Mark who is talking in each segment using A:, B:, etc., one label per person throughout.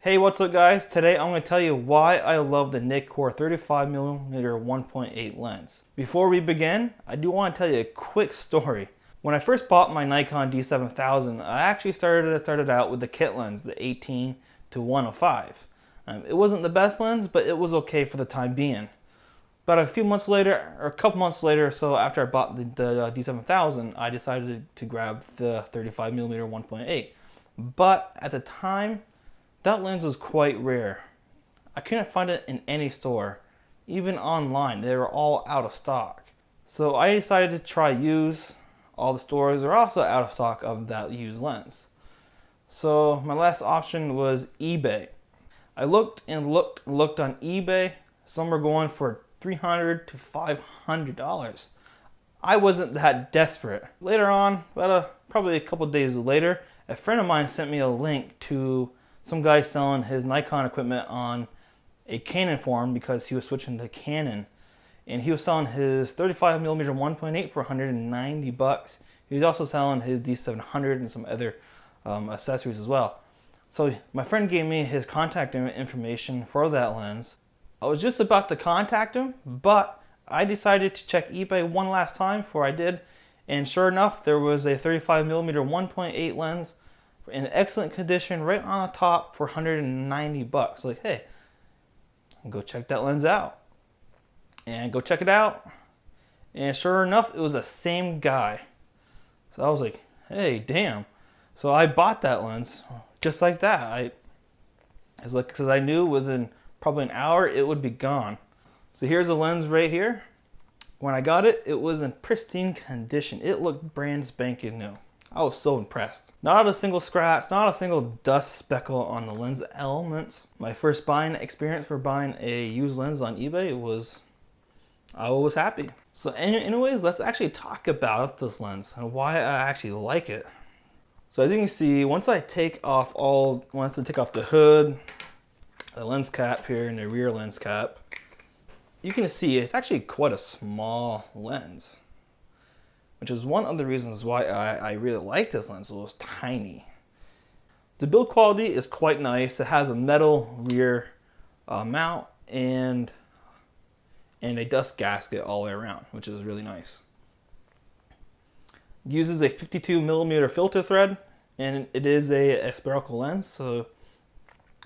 A: Hey, what's up guys? Today I'm going to tell you why I love the Nikkor 35mm 1.8 lens. Before we begin, I do want to tell you a quick story. When I first bought my Nikon D7000, I actually started out with the kit lens, the 18 to 105. It wasn't the best lens, but it was okay for the time being. About a few months later, or a couple months later or so after I bought the D7000, I decided to grab the 35mm 1.8. But at the time, that lens was quite rare. I couldn't find it in any store, even online. They were all out of stock. So I decided to try used. All the stores are also out of stock of that used lens. So my last option was eBay. I looked and looked on eBay. Some were going for $300 to $500. I wasn't that desperate. Later on, probably a couple days later, a friend of mine sent me a link to some guy selling his Nikon equipment on a Canon forum because he was switching to Canon. And he was selling his 35mm 1.8 for $190. He was also selling his D700 and some other accessories as well. So my friend gave me his contact information for that lens. I was just about to contact him, but I decided to check eBay one last time before I did. And sure enough, there was a 35mm 1.8 lens in excellent condition right on the top for $190. Like, hey, go check that lens out. And go check it out. And sure enough, it was the same guy. So I was like, hey, damn. So I bought that lens just like that. It's like, because I knew within probably an hour it would be gone. So here's the lens right here. When I got it, it was in pristine condition. It looked brand spanking new. I was so impressed. Not a single scratch, not a single dust speckle on the lens elements. My first buying experience for buying a used lens on eBay I was happy. So anyways, let's actually talk about this lens and why I actually like it. So as you can see, once I take off the hood, the lens cap here and the rear lens cap, you can see it's actually quite a small lens, which is one of the reasons why I really like this lens. It was tiny. The build quality is quite nice. It has a metal rear mount and a dust gasket all the way around, which is really nice. It uses a 52mm filter thread, and it is a spherical lens, so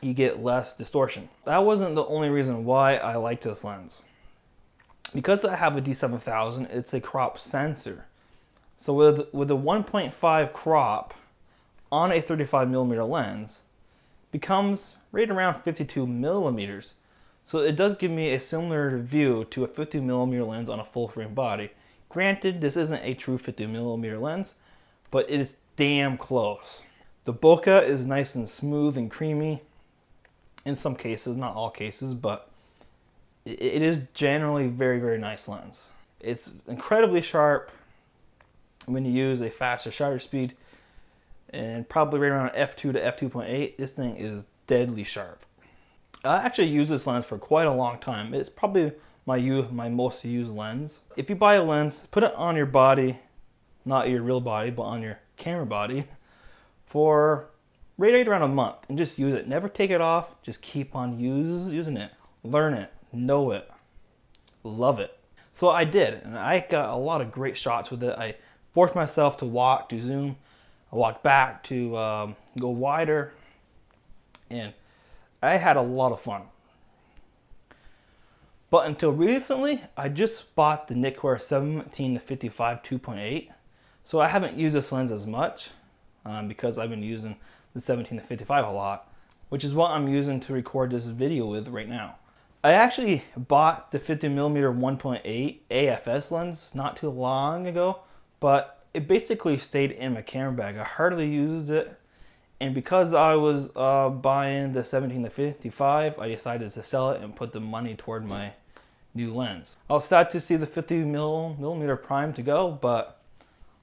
A: you get less distortion. That wasn't the only reason why I liked this lens. Because I have a D7000, it's a crop sensor. So with a 1.5 crop on a 35mm lens, becomes right around 52mm. So it does give me a similar view to a 50mm lens on a full frame body. Granted, this isn't a true 50mm lens, but it is damn close. The bokeh is nice and smooth and creamy. In some cases, not all cases, but it is generally very, very nice lens. It's incredibly sharp when you use a faster shutter speed, and probably right around f2 to f2.8, this thing is deadly sharp. I actually use this lens for quite a long time. It's probably my most used lens. If you buy a lens, put it on your body, not your real body, but on your camera body, for right around a month, and just use it. Never take it off. Just keep on using it. Learn it. Know it. Love it. So I did, and I got a lot of great shots with it. I forced myself to walk, to zoom. I walked back to go wider, and I had a lot of fun. But until recently, I just bought the Nikkor 17 to 55 2.8. So I haven't used this lens as much because I've been using the 17 to 55 a lot, which is what I'm using to record this video with right now. I actually bought the 50mm 1.8 AFS lens not too long ago, but it basically stayed in my camera bag. I hardly used it. And because I was buying the 17 to 55, I decided to sell it and put the money toward my new lens. I was sad to see the 50mm prime to go, but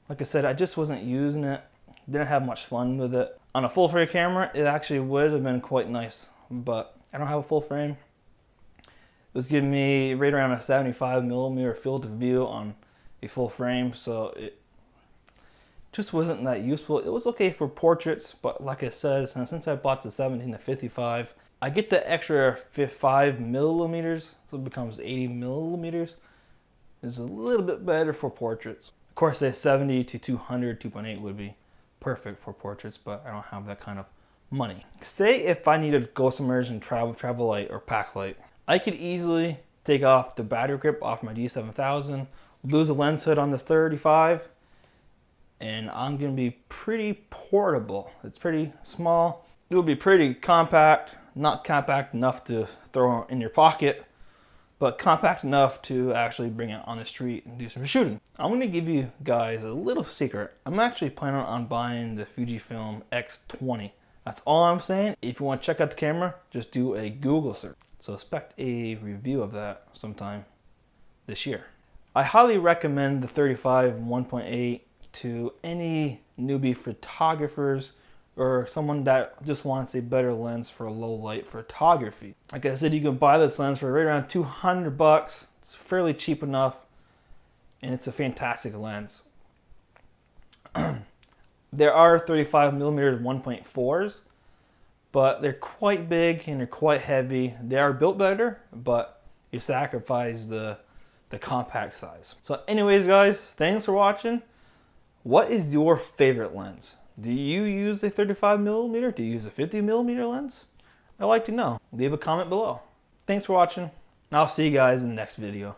A: like I said, I just wasn't using it. Didn't have much fun with it. On a full frame camera, it actually would have been quite nice, but I don't have a full frame. It was giving me right around a 75mm field of view on a full frame, so it just wasn't that useful. It was okay for portraits, but like I said, since I bought the 17 to 55, I get the extra 5 millimeters, so it becomes 80 millimeters. It's a little bit better for portraits. Of course, the 70 to 200, 2.8 would be perfect for portraits, but I don't have that kind of money. Say if I needed to go somewhere and travel light or pack light, I could easily take off the battery grip off my D7000, lose the lens hood on the 35, and I'm gonna be pretty portable. It's pretty small. It will be pretty compact, not compact enough to throw in your pocket, but compact enough to actually bring it on the street and do some shooting. I'm gonna give you guys a little secret. I'm actually planning on buying the Fujifilm X20. That's all I'm saying. If you want to check out the camera, just do a Google search. So expect a review of that sometime this year. I highly recommend the 35 1.8 to any newbie photographers or someone that just wants a better lens for low light photography. Like I said, you can buy this lens for right around 200 bucks. It's fairly cheap enough, and it's a fantastic lens. There are 35 millimeters 1.4s, but they're quite big and they're quite heavy. They are built better, but you sacrifice the compact size. So anyways, guys, thanks for watching. What is your favorite lens? Do you use a 35 millimeter? Do you use a 50 millimeter lens? I'd like to know. Leave a comment below. Thanks for watching, and I'll see you guys in the next video.